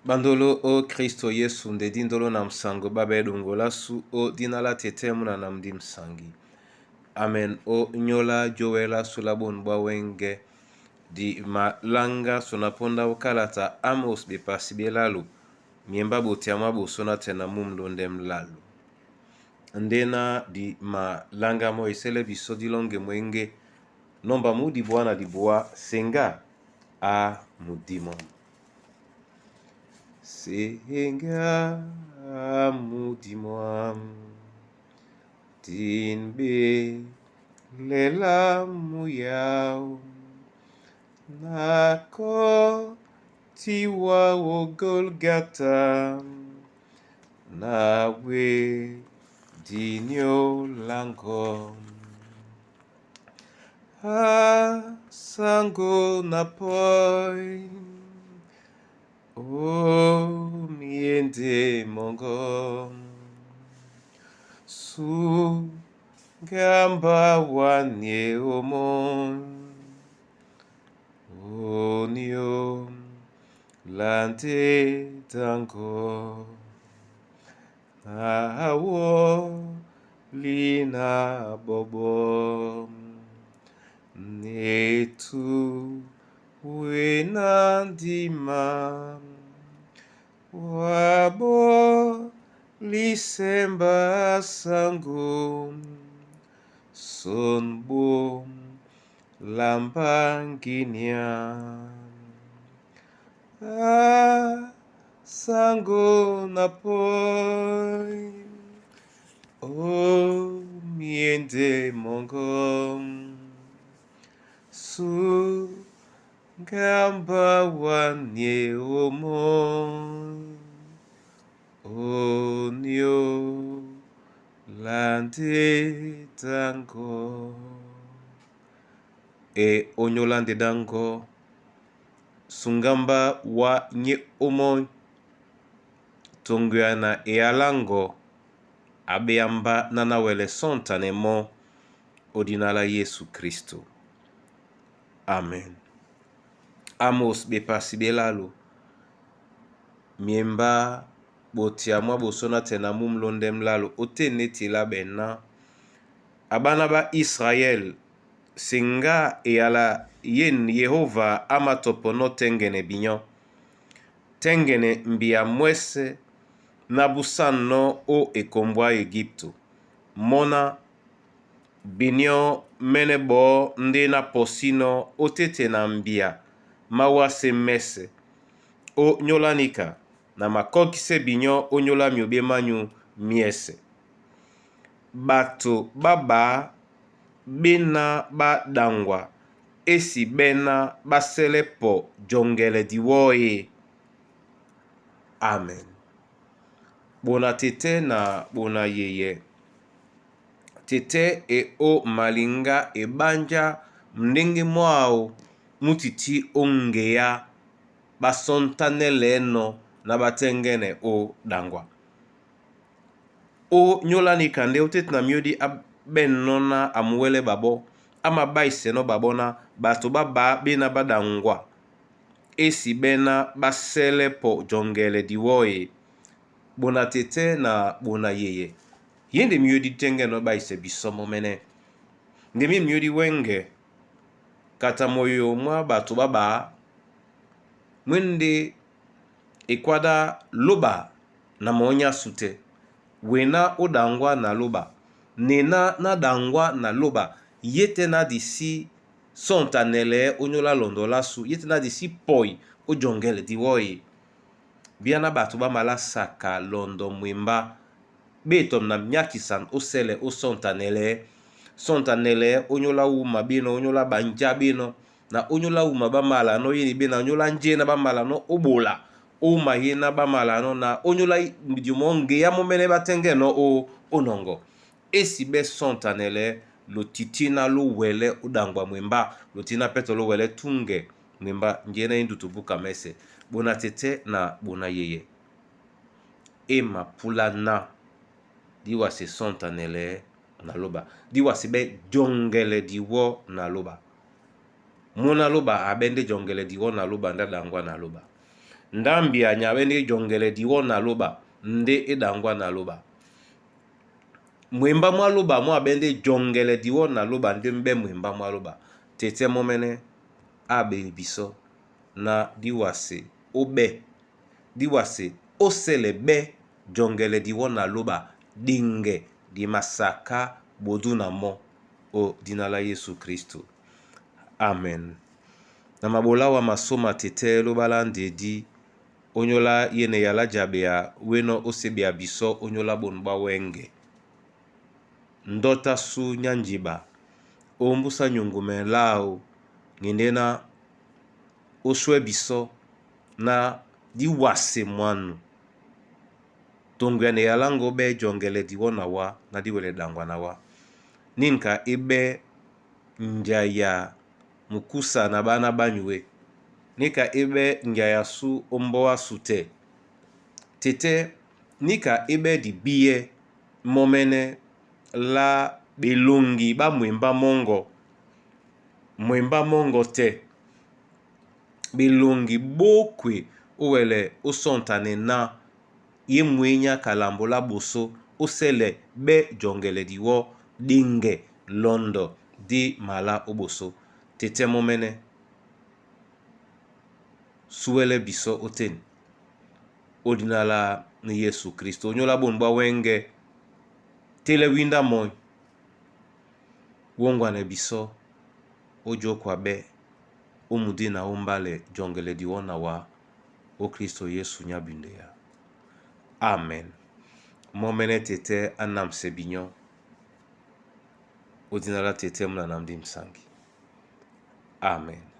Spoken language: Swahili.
Bandolo o Kristo Yesu nde dindolo na msango baba edongo lasu o dinala tetemu na namdi msangi. Amen. O nyola joela sulabon wenge di malanga sonaponda ukalata amos bepasi belalu miemba botiama bosona tena mumlo ndem lalu. Ndena di malanga mo isele biso dilonge mwenge nomba mudi bwana di boa senga a mudimo. Senga a mudimo tinbe lela muyao nako tiwa o Golgata nawe dinyo lango sango napoi o miende mongo su gamba wanye omon onio lante tango awo lina bobo netu wenandima wabo lisemba sango sonbo lambanginia sango napoi o miende mongo su gamba wanye omon onio lande tango e onyolande dango sungamba wa nye omon tongwana e alango abeamba nanawele sontanemo odinala Yesu Kristo. Amen. Amos bepasi belalo miemba botiamwa bosona tena mumlondem lalo oteneti la bena abana ba Israel singa ala yen Yehova ama topono tengene binyo tengene mbia mwese na busano o ekombwa Egipto mona binyo menebo ndi na posino otete na mbia mawase mese o nyolanika na makokise binyo o nyola miobe manyu miese bato baba bena badangwa esi bena baselepo jongele diwoye. Amen. Bona tete na bona yeye tete e o malinga e banja mndenge mwao mutiti ongeya basontanele no na batengene o dangwa o nyolani kande otet na miodi benona amwele babo ama baise no babona bato baba bena badangwa esi bena basele po jongele diwoye. Bona tete na bona yeye yende miodi tenge no baise bisomo mene ndemi miodi wenge kata moyo mwa bato baba mwende ekwada loba na monya sute wena odangwa na loba nena na dangwa na loba yete na disi sontanele onyola londola su yete na disi poi o jongele diwoye biana bato ba mala saka londo mwimba betom na mnyakisan osele o sontanele onyola uma bino onyola banja bino na onyola uma ba mala no yini bina onyola njena ba mala no obola uma yena ba mala no na onyola mdiumonge ya momene batenge no o onongo esi be sontanele lo titina lo wele udangwa mwimba lo tina peto lo wele tunge mwimba njena indutubuka mese. Bona tete na bona yeye ema pula na diwa se sontanele na loba diwa se be jongele diwo na loba mona loba abende jongele diwo na loba ndadangwa na loba ndambia nyabende jongele diwo na loba nde edangwa na loba mwemba mwa loba mwa bende jongele diwo na loba nde mbe mwemba mwa loba tete momene abe biso na diwase obe diwase osele be jongele diwo na loba dinge di masaka bodu na mo o dinala Yesu Kristo. Amen. Na mabola wa masoma tete lobala ndedi onyola yene yala jabea weno osebia biso onyola bonba wenge ndota su nyanjiba ombusa nyungume lao ngendena oswe biso na diwase mwanu tongwene yalango be jongele diwona wa na diwele dangwa na wa ninka ebe njaya mukusa na bana banywe nika ebe njaya su omboa sute tete nika ebe di biye momene la belongi ba mwemba mongo te belongi bokwe owele osontane na ye mwenya kalambola boso osele be jongele diwo dinge londo di mala oboso tete momene suele biso oten odinala ni Yesu Kristo onyola bonba wenge tele winda moy wongwane biso ojo kwa be omudi na ombale jongele diwona wa o Kristo Yesu nyabinde ya. Amen. Momene tete anam sebinyo odinala tete mna namdi msangi. Amen.